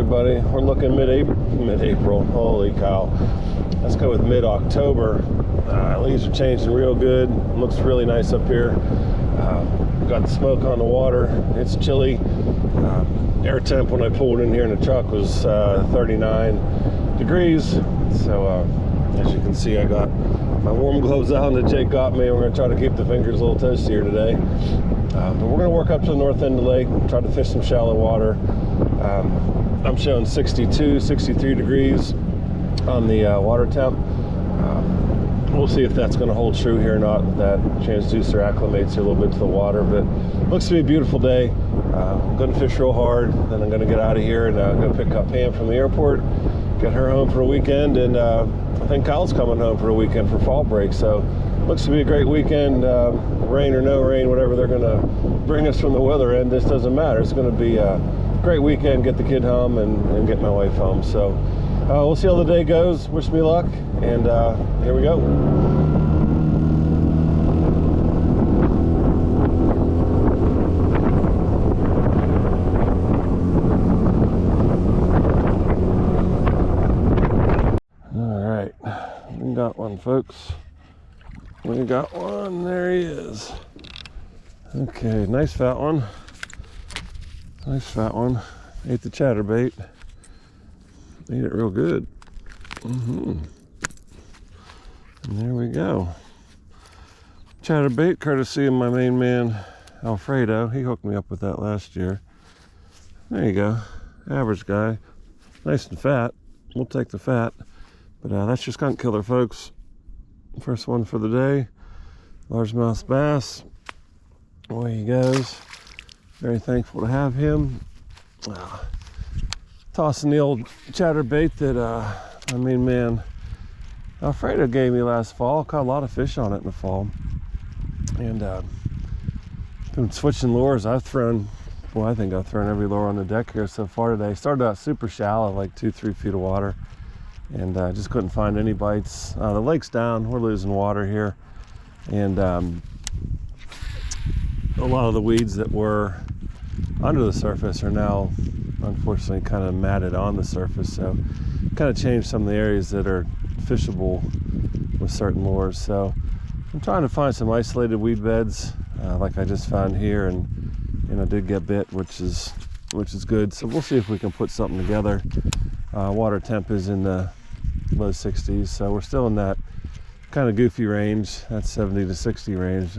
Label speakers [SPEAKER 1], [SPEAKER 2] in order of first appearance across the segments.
[SPEAKER 1] everybody. We're looking mid-April. Holy cow. Let's go with mid-October. Leaves are changing real good. Looks really nice up here. Got the smoke on the water. It's chilly. Air temp when I pulled in here in the truck was 39 degrees. So as you can see, I got my warm gloves out that Jake got me. We're going to try to keep the fingers a little toasty here today. But we're going to work up to the north end of the lake, try to fish some shallow water. I'm showing 62, 63 degrees on the water temp. We'll see if that's going to hold true here or not. That transducer acclimates you a little bit to the water, but looks to be a beautiful day. I'm going to fish real hard, then I'm going to get out of here and go pick up Pam from the airport, get her home for a weekend, and I think Kyle's coming home for a weekend for fall break. So looks to be a great weekend, rain or no rain, whatever they're going to bring us from the weather end. This doesn't matter. It's going to be a great weekend, get the kid home and get my wife home. So we'll see how the day goes. Wish me luck, and here we go. We got one, folks. We got one. There he is. Okay, nice fat one. Nice fat one. Ate the chatterbait. Ate it real good. And there we go. Chatterbait, courtesy of my main man, Alfredo. He hooked me up with that last year. There you go. Average guy. Nice and fat. We'll take the fat. But that's your skunk killer, folks. First one for the day. Largemouth bass. Away he goes. Very thankful to have him. Tossing the old chatterbait that my main man Alfredo gave me last fall. Caught a lot of fish on it in the fall. And been switching lures. I think I've thrown every lure on the deck here so far today. Started out super shallow, like 2-3 feet of water. And just couldn't find any bites. The lake's down, we're losing water here. And a lot of the weeds that were under the surface are now, unfortunately, kind of matted on the surface. So kind of changed some of the areas that are fishable with certain lures. So I'm trying to find some isolated weed beds, like I just found here, and I did get bit, which is good. So we'll see if we can put something together. Water temp is in the low 60s, so we're still in that kind of goofy range, that 70 to 60 range.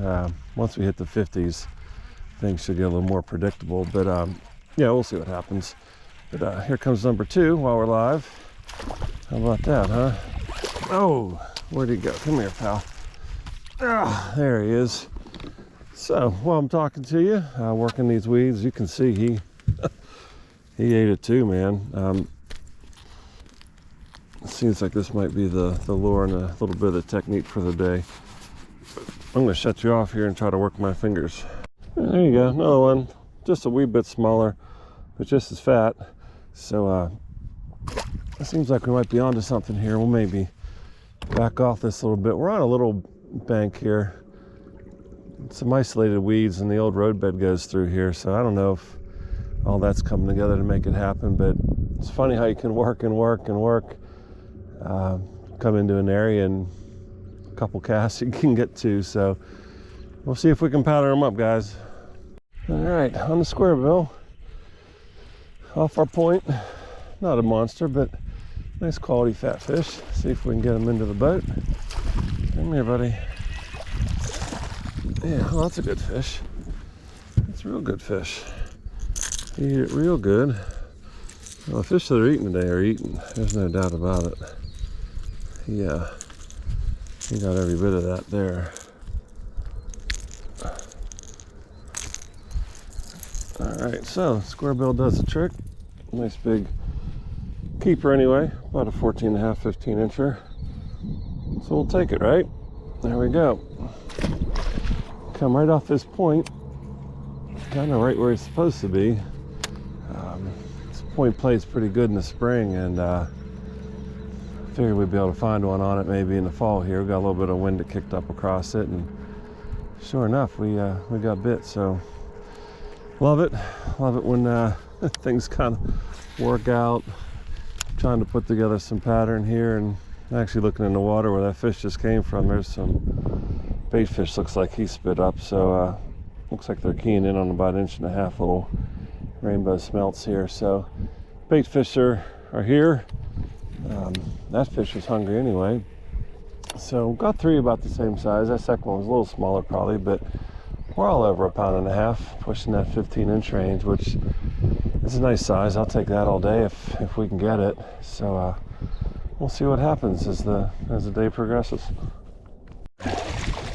[SPEAKER 1] Once we hit the 50s, things should get a little more predictable, but yeah, we'll see what happens. But here comes number 2 while we're live. How about that, huh? Oh, where'd he go? Come here, pal. There he is. So while I'm talking to you, working these weeds, you can see he ate it too, man. It seems like this might be the lure and a little bit of the technique for the day. I'm going to shut you off here and try to work my fingers. There you go, another one. Just a wee bit smaller, but just as fat. So it seems like we might be onto something here. We'll maybe back off this a little bit. We're on a little bank here. Some isolated weeds and the old roadbed goes through here. So I don't know if all that's coming together to make it happen, but it's funny how you can work and work and work. Come into an area and a couple casts you can get to, so we'll see if we can powder them up, guys. All right, on the squarebill, off our point. Not a monster, but nice quality fat fish. See if we can get them into the boat. Come here, buddy. Yeah, well, that's a good fish. It's a real good fish. You eat it real good. Well, the fish that are eating today are eating. There's no doubt about it. Yeah, you got every bit of that there. All right, so squarebill does the trick. Nice big keeper anyway, about a 14.5, 15 incher. So we'll take it, right? There we go. Come right off this point, kind of right where it's supposed to be. This point plays pretty good in the spring, and figured we'd be able to find one on it maybe in the fall here. We got a little bit of wind that kicked up across it, and sure enough, we got bit. So love it when things kind of work out. Trying to put together some pattern here, and actually looking in the water where that fish just came from, there's some bait fish looks like he spit up. So looks like they're keying in on about 1.5 inch little rainbow smelts here. So bait fish are here. That fish was hungry anyway. So got 3 about the same size. That second one was a little smaller probably, but we're all over 1.5 pounds, pushing that 15-inch range, which is a nice size. I'll take that all day if we can get it. So we'll see what happens as the day progresses.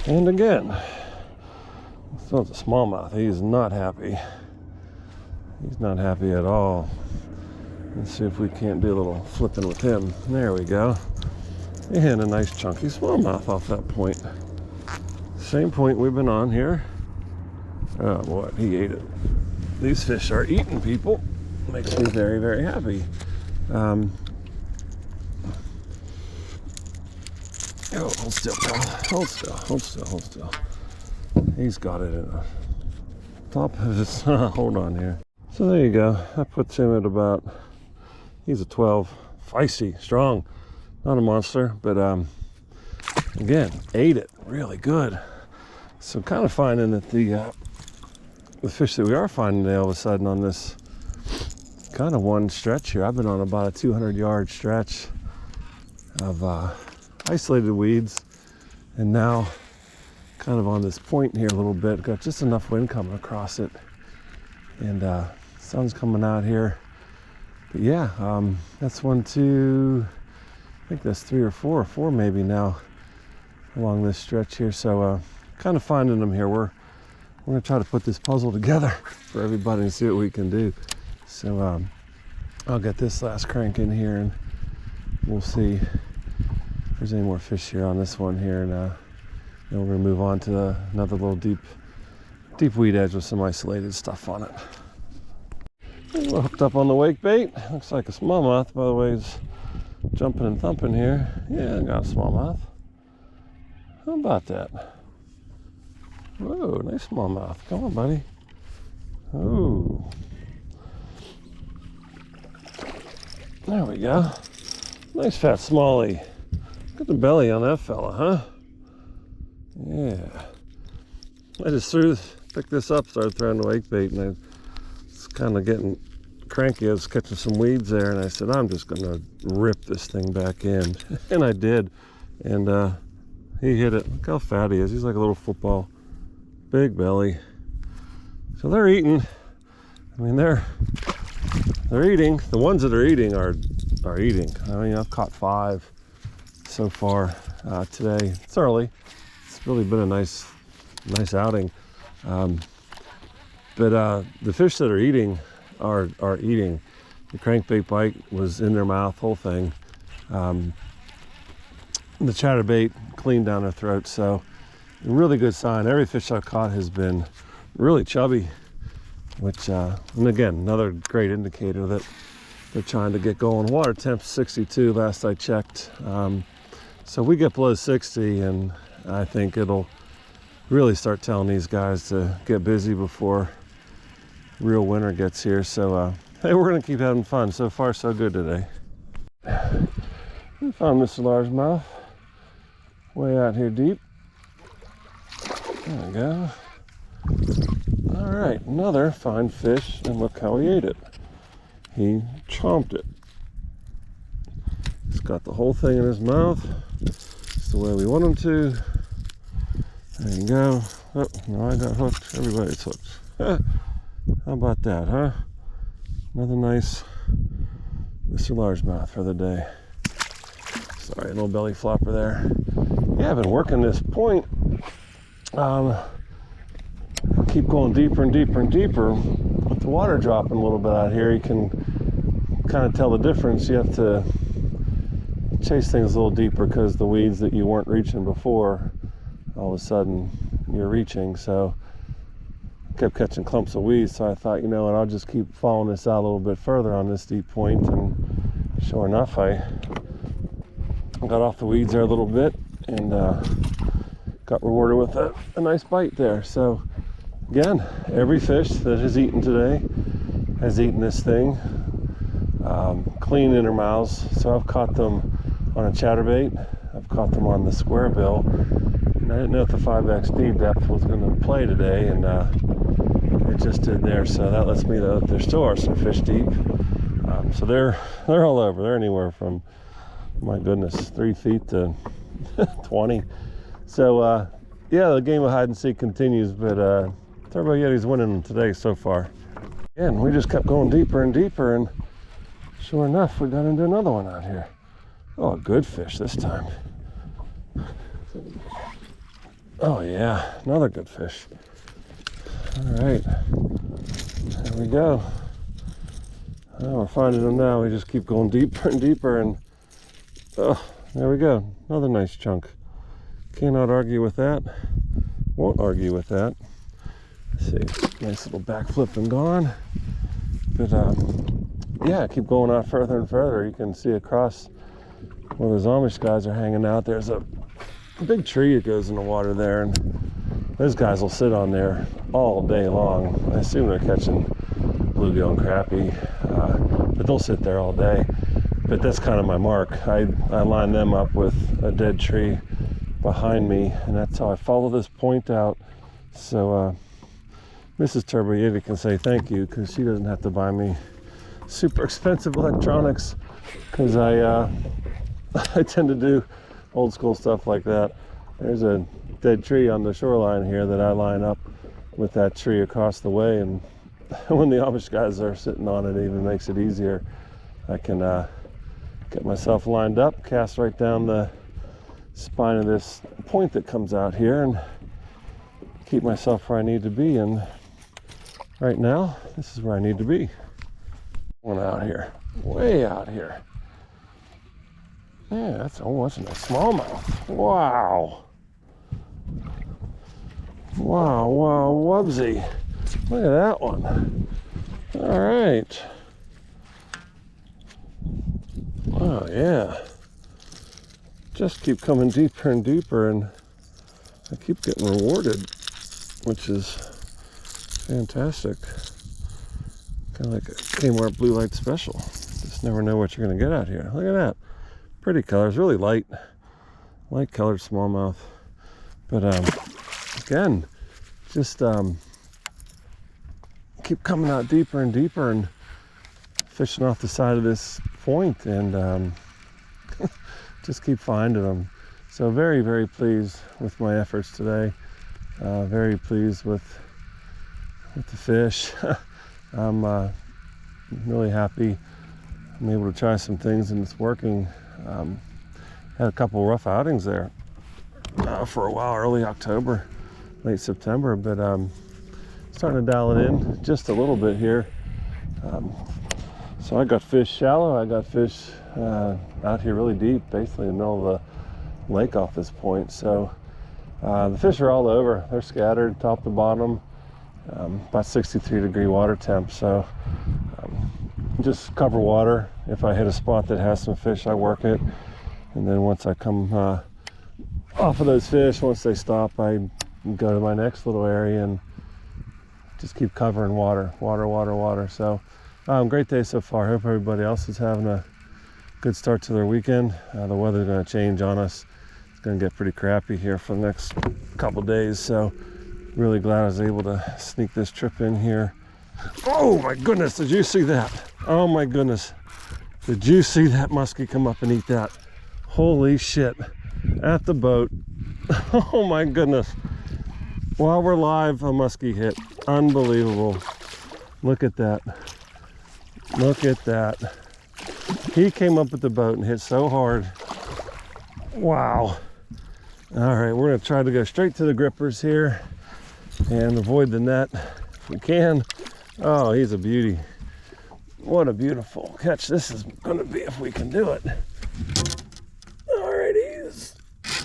[SPEAKER 1] And again, still it's a smallmouth. He's not happy. He's not happy at all. Let's see if we can't do a little flipping with him. There we go. And a nice chunky smallmouth off that point. Same point we've been on here. Oh boy, he ate it. These fish are eating people. Makes me very, very happy. Oh, hold still, pal. Hold still, hold still, hold still. He's got it in the top of his, hold on here. So there you go. That puts him at about, he's a 12. Feisty, strong. Not a monster, but again, ate it really good. So kind of finding that the fish that we are finding today all of a sudden on this kind of one stretch here. I've been on about a 200-yard stretch of isolated weeds, and now kind of on this point here a little bit. Got just enough wind coming across it, and sun's coming out here. But yeah, that's 1, 2, I think that's 3 or 4 maybe now along this stretch here. So kind of finding them here. We're going to try to put this puzzle together for everybody and see what we can do. So I'll get this last crank in here, and we'll see if there's any more fish here on this one here. And then we're going to move on to another little deep weed edge with some isolated stuff on it. We're hooked up on the wake bait. Looks like a smallmouth, by the way. He's jumping and thumping here. Yeah, I got a smallmouth. How about that? Whoa, nice smallmouth. Come on, buddy. Oh. There we go. Nice fat smallie. Look at the belly on that fella, huh? Yeah. I just picked this up, started throwing the wake bait, and I was kind of getting cranky. I was catching some weeds there, and I said, I'm just going to rip this thing back in. And I did. And he hit it. Look how fat he is. He's like a little football. Big belly. So they're eating. I mean, they're eating. The ones that are eating are eating. I mean, I've caught 5 so far today. It's early. It's really been a nice outing. But the fish that are eating are eating. The crankbait bite was in their mouth, whole thing. The chatterbait cleaned down their throat. So really good sign. Every fish I've caught has been really chubby, which, and again, another great indicator that they're trying to get going. Water temp 62 last I checked. So we get below 60, and I think it'll really start telling these guys to get busy before real winter gets here. So hey, we're gonna keep having fun. So far so good today. We found Mr. Largemouth way out here deep. There we go. All right, another fine fish, and look how he ate it. He chomped it. He's got the whole thing in his mouth. It's the way we want him to. There you go. Oh, no, I got hooked. Everybody's hooked. How about that, huh? Another nice Mr. Largemouth for the day. Sorry, a little belly flopper there. Yeah, I've been working this point. Keep going deeper and deeper and deeper. With the water dropping a little bit out here, you can kind of tell the difference. You have to chase things a little deeper because the weeds that you weren't reaching before, all of a sudden you're reaching. So I kept catching clumps of weeds, so I thought, you know what, I'll just keep following this out a little bit further on this deep point, and sure enough, I got off the weeds there a little bit and got rewarded with a nice bite there. So again, every fish that is eaten today has eaten this thing. Clean inner mouths. So I've caught them on a chatterbait. I've caught them on the squarebill. And I didn't know if the 5XD depth was going to play today, and it just did there. So that lets me know that there still are some fish deep. So they're all over. They're anywhere from, my goodness, 3 feet to 20. So yeah, the game of hide and seek continues, but Turbo Yeti's winning today so far. And we just kept going deeper and deeper, and sure enough, we got into another one out here. Oh, a good fish this time. Oh yeah, another good fish. All right, there we go. Oh, we're finding them now. We just keep going deeper and deeper, and oh, there we go. Another nice chunk. Cannot argue with that. Won't argue with that. Let's see, nice little backflip and gone. But yeah, keep going out further and further. You can see across where those Amish guys are hanging out. There's a big tree that goes in the water there, and those guys will sit on there all day long. I assume they're catching bluegill and crappie, but they'll sit there all day. But that's kind of my mark. I line them up with a dead tree behind me, and that's how I follow this point out. So Mrs. Turbo Yeti can say thank you, because she doesn't have to buy me super expensive electronics, because I tend to do old school stuff like that. There's a dead tree on the shoreline here that I line up with that tree across the way, and when the Amish guys are sitting on it, it even makes it easier. I can get myself lined up, cast right down the spine of this point that comes out here, and keep myself where I need to be. And right now, this is where I need to be. One out here, way out here. Yeah, that's almost a smallmouth. Wow. Wow, wow, wubsy. Look at that one. All right. Oh, yeah. Just keep coming deeper and deeper, and I keep getting rewarded, which is fantastic. Kind of like a Kmart blue light special. Just never know what you're going to get out here. Look at that. Pretty colors, really light colored smallmouth. But again, just keep coming out deeper and deeper and fishing off the side of this point, and just keep finding them. So very, very pleased with my efforts today. Very pleased with the fish. I'm really happy I'm able to try some things and it's working. Had a couple rough outings there for a while, early October, late September, but starting to dial it in just a little bit here. So I got fish shallow, I got fish out here really deep, basically in the middle of the lake off this point. So the fish are all over. They're scattered top to bottom, about 63-degree water temp. So just cover water. If I hit a spot that has some fish, I work it. And then once I come off of those fish, once they stop, I go to my next little area and just keep covering water. So great day so far. Hope everybody else is having a good start to their weekend. The weather's going to change on us. It's going to get pretty crappy here for the next couple days. So really glad I was able to sneak this trip in here. Oh my goodness, did you see that? Oh my goodness. Did you see that muskie come up and eat that? Holy shit. At the boat. Oh my goodness. While we're live, a muskie hit. Unbelievable. Look at that. Look at that. He came up with the boat and hit so hard. Wow. All right, we're gonna try to go straight to the grippers here and avoid the net if we can. Oh, he's a beauty. What a beautiful catch this is gonna be if we can do it. All right,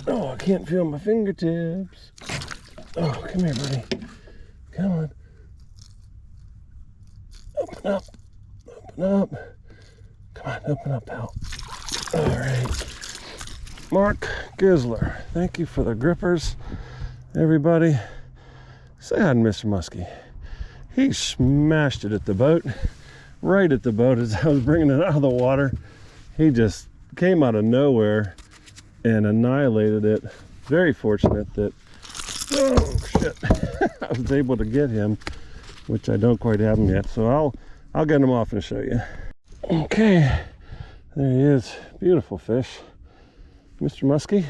[SPEAKER 1] oh, I can't feel my fingertips. Oh, come here, buddy. Come on. Open up. Open up. Come on, open up, pal. All right. Mark Gisler, thank you for the grippers. Everybody, say hi to Mr. Muskie. He smashed it at the boat. right at the boat as I was bringing it out of the water. He just came out of nowhere and annihilated it. Very fortunate that, oh shit, I was able to get him, which I don't quite have him yet. So I'll get him off and show you. Okay, there he is. Beautiful fish. Mr. Musky,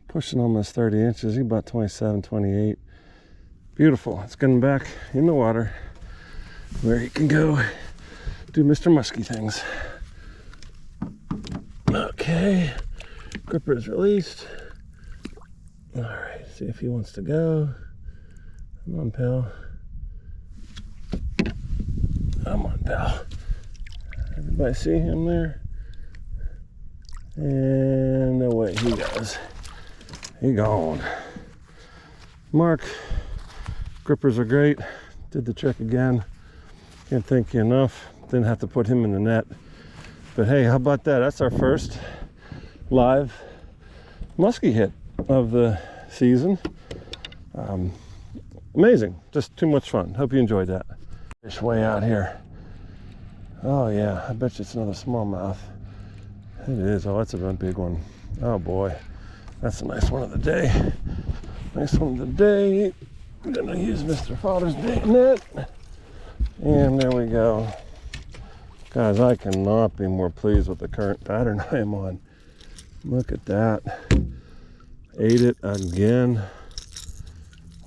[SPEAKER 1] pushing almost 30 inches. He's about 27, 28. Beautiful. Let's get him back in the water where he can go do Mr. Musky things. Okay, gripper is released. All right, see if he wants to go. Come on, pal. Come on, pal. Everybody see him there? And away he goes. He gone. Mark, grippers are great. Did the trick again. Can't thank you enough. Didn't have to put him in the net. But hey, how about that? That's our first live musky hit of the season. Amazing. Just too much fun. Hope you enjoyed that. Fish way out here. Oh yeah, I bet you it's another smallmouth. It is. Oh, that's a big one. Oh boy, that's a nice one of the day. Nice one of the day. I'm gonna use Mr. Father's Day net. And there we go. Guys, I cannot be more pleased with the current pattern I am on. Look at that. Ate it again.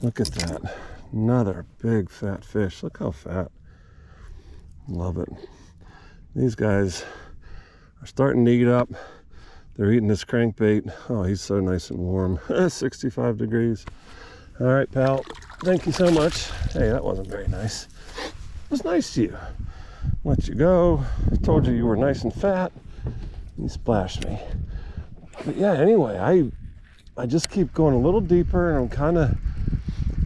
[SPEAKER 1] Look at that. Another big fat fish. Look how fat. Love it. These guys are starting to eat up. They're eating this crankbait. Oh, he's so nice and warm. 65 degrees. All right, pal. Thank you so much. Hey, that wasn't very nice. It was nice to you. Let you go. I told you were nice and fat. You splashed me. But yeah, anyway, I just keep going a little deeper, and I'm kind of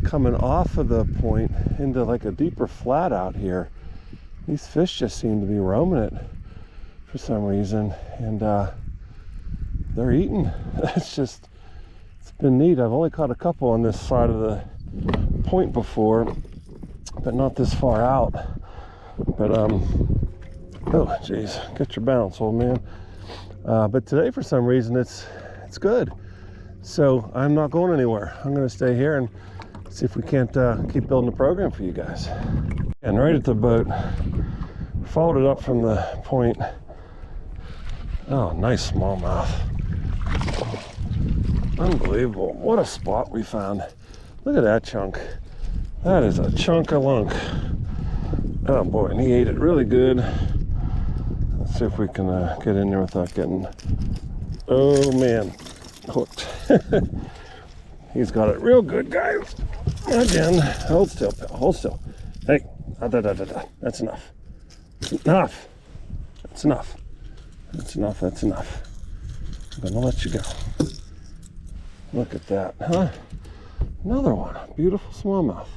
[SPEAKER 1] coming off of the point into like a deeper flat out here. These fish just seem to be roaming it for some reason, and they're eating. It's been neat. I've only caught a couple on this side of the point before, but not this far out. But oh geez, get your balance, old man. But today for some reason it's good, so I'm not going anywhere. I'm going to stay here and see if we can't keep building a program for you guys. And right at the boat, followed it up from the point. Oh, nice smallmouth. Unbelievable. What a spot we found. Look at that chunk. That is a chunk of lunk. Oh boy, and he ate it really good. Let's see if we can get in there without getting, oh man, hooked. He's got it real good, guys. Again, hold still, pal, hold still. Hey, that's enough. Enough. That's enough. That's enough, that's enough. I'm gonna let you go. Look at that, huh? Another one, beautiful smallmouth.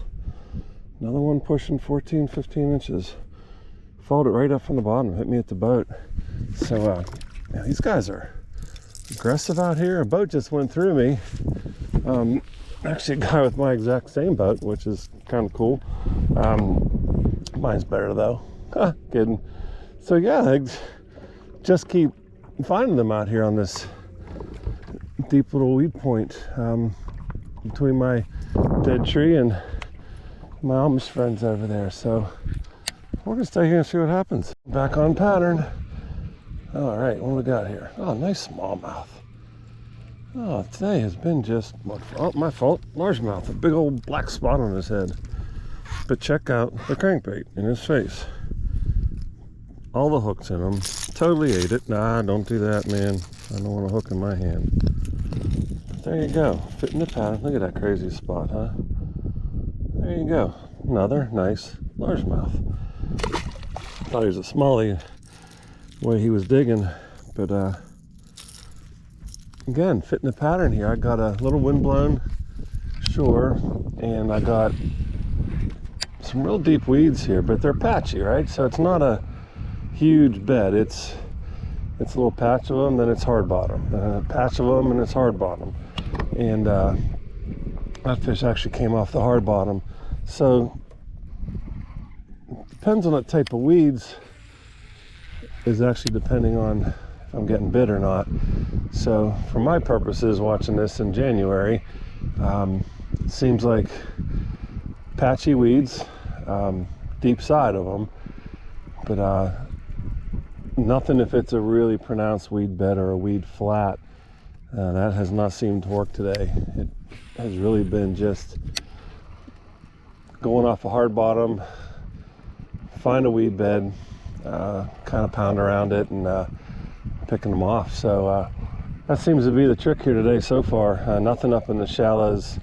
[SPEAKER 1] Another one pushing 14, 15 inches. Followed it right up from the bottom, hit me at the boat. So, yeah, these guys are aggressive out here. A boat just went through me. Actually, a guy with my exact same boat, which is kind of cool. Mine's better though. Kidding. So yeah, I just keep finding them out here on this deep little weed point between my dead tree and my Amish friends over there. So we're gonna stay here and see what happens. Back on pattern. All right, what do we got here? Oh, nice smallmouth. Oh, today has been just, oh, my fault, largemouth, a big old black spot on his head. But check out the crankbait in his face. All the hooks in him. Totally ate it. Nah, don't do that, man. I don't want a hook in my hand. But there you go, fitting the pattern. Look at that crazy spot, huh? There you go. Another nice largemouth. Thought he was a smallie the way he was digging, but again, fitting the pattern here. I got a little windblown shore, and I got some real deep weeds here, but they're patchy, right? So it's not a huge bed. It's a little patch of them, then it's hard bottom, then a patch of them, and it's hard bottom. And that fish actually came off the hard bottom. So depends on what type of weeds is actually depending on if I'm getting bit or not. So for my purposes, watching this in January, it seems like patchy weeds, deep side of them, but nothing if it's a really pronounced weed bed or a weed flat. That has not seemed to work today. It has really been just going off a hard bottom, find a weed bed, kind of pound around it and picking them off. So that seems to be the trick here today so far. Nothing up in the shallows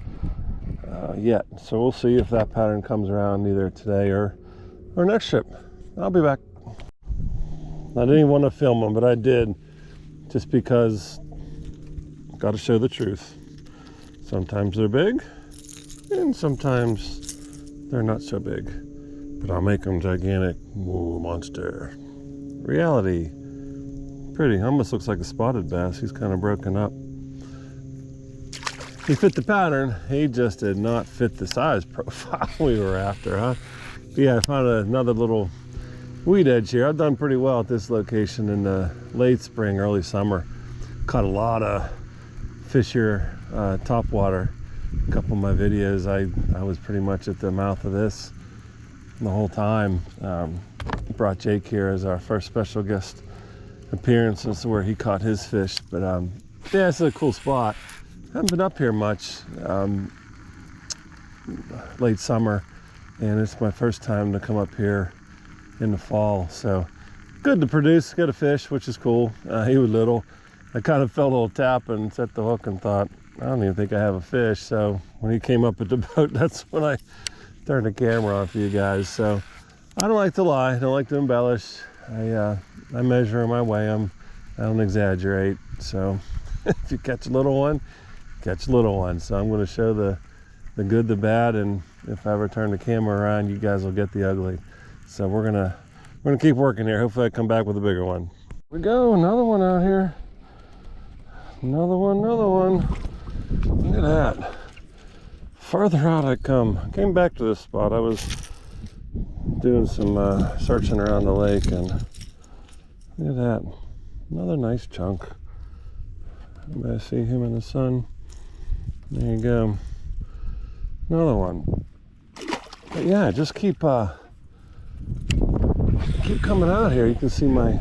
[SPEAKER 1] yet. So we'll see if that pattern comes around either today or next trip. I'll be back. I didn't even want to film them, but I did, just because got to show the truth. Sometimes they're big and sometimes they're not so big, but I'll make them gigantic. Whoa, monster. Reality. Pretty. Almost looks like a spotted bass. He's kind of broken up. He fit the pattern. He just did not fit the size profile we were after, huh? But yeah, I found another little weed edge here. I've done pretty well at this location in the late spring, early summer. Caught a lot of fish here, topwater. A couple of my videos, I was pretty much at the mouth of this the whole time. Brought Jake here as our first special guest appearance. This is where he caught his fish. But yeah, it's a cool spot. Haven't been up here much late summer, and it's my first time to come up here in the fall. So good to produce, good to fish, which is cool. He was little. I kind of felt a little tap and set the hook and thought, I don't even think I have a fish. So when he came up at the boat, that's when I turned the camera on for you guys. So I don't like to lie, I don't like to embellish. I measure them, I weigh them, I don't exaggerate. So if you catch a little one, catch a little one. So I'm going to show the good, the bad, and if I ever turn the camera around, you guys will get the ugly. So we're gonna keep working here. Hopefully I come back with a bigger one. Here we go, another one out here. Another one. Look at that. Further out I come. I came back to this spot. I was doing some searching around the lake, and look at that. Another nice chunk. I see him in the sun. There you go. Another one. But yeah, just keep coming out here. You can see my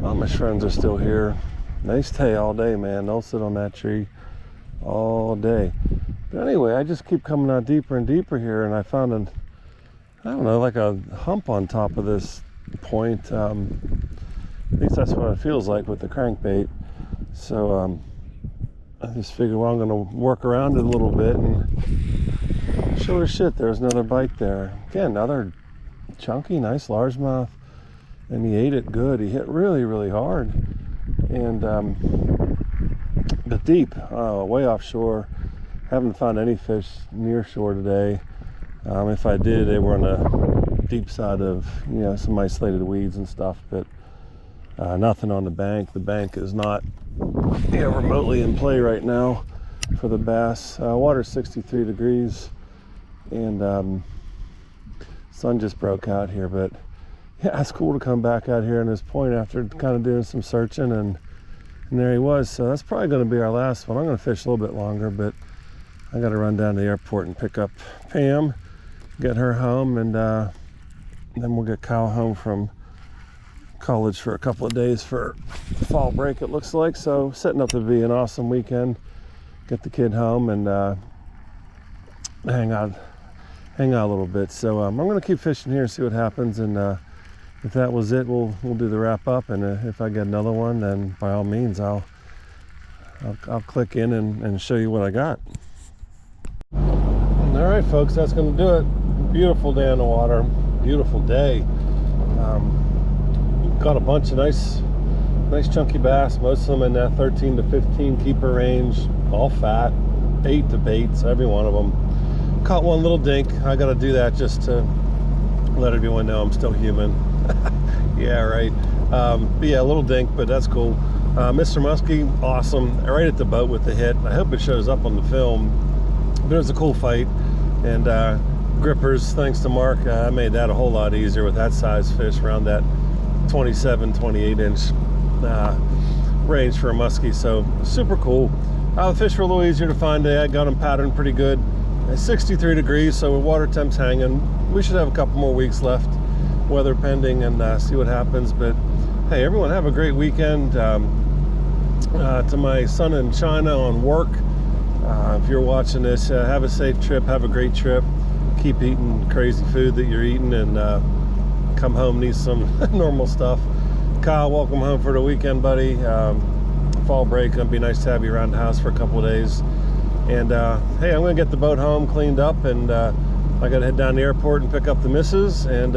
[SPEAKER 1] Amish friends are still here. They stay all day, man. They'll sit on that tree all day. But anyway, I just keep coming out deeper and deeper here, and I found I don't know, like a hump on top of this point. At least that's what it feels like with the crankbait. So I just figured, well, I'm going to work around it a little bit, and sure as shit, there's another bite there. Again, another chunky, nice largemouth, and he ate it good. He hit really, really hard, and but deep, way offshore. Haven't found any fish near shore today. If I did, they were on the deep side of, you know, some isolated weeds and stuff, but nothing on the bank. The bank is not, you know, remotely in play right now for the bass. Water's 63 degrees, and sun just broke out here. But yeah, it's cool to come back out here in this point after kind of doing some searching, and there he was. So that's probably going to be our last one. I'm going to fish a little bit longer, but I got to run down to the airport and pick up Pam, get her home, and then we'll get Kyle home from college for a couple of days for fall break, it looks like. So setting up to be an awesome weekend. Get the kid home and hang out a little bit. So I'm going to keep fishing here and see what happens, and if that was it, we'll do the wrap up, and if I get another one, then by all means I'll click in and show you what I got. All right, folks, that's going to do it. Beautiful day on the water, beautiful day. Got a bunch of nice chunky bass, most of them in that 13 to 15 keeper range, all fat, bait to bait, so every one of them. Caught one little dink. I got to do that just to let everyone know I'm still human. Yeah, right. But yeah, a little dink, but that's cool. Mr. Musky, awesome, right at the boat with the hit. I hope it shows up on the film, but it was a cool fight, and grippers, thanks to Mark. I made that a whole lot easier with that size fish, around that 27, 28 inch range for a musky. So super cool. The fish were a little easier to find today. I got them patterned pretty good. It's 63 degrees, so with water temps hanging, we should have a couple more weeks left, weather pending, and see what happens. But hey, everyone have a great weekend. To my son in China on work, if you're watching this, have a safe trip, have a great trip. Keep eating crazy food that you're eating, and come home, need some normal stuff. Kyle, welcome home for the weekend, buddy. Fall break, gonna be nice to have you around the house for a couple of days. And hey, I'm gonna get the boat home cleaned up, and I gotta head down to the airport and pick up the missus and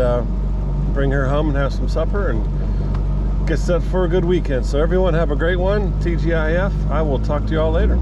[SPEAKER 1] bring her home and have some supper and get set for a good weekend. So everyone have a great one. TGIF. I will talk to you all later.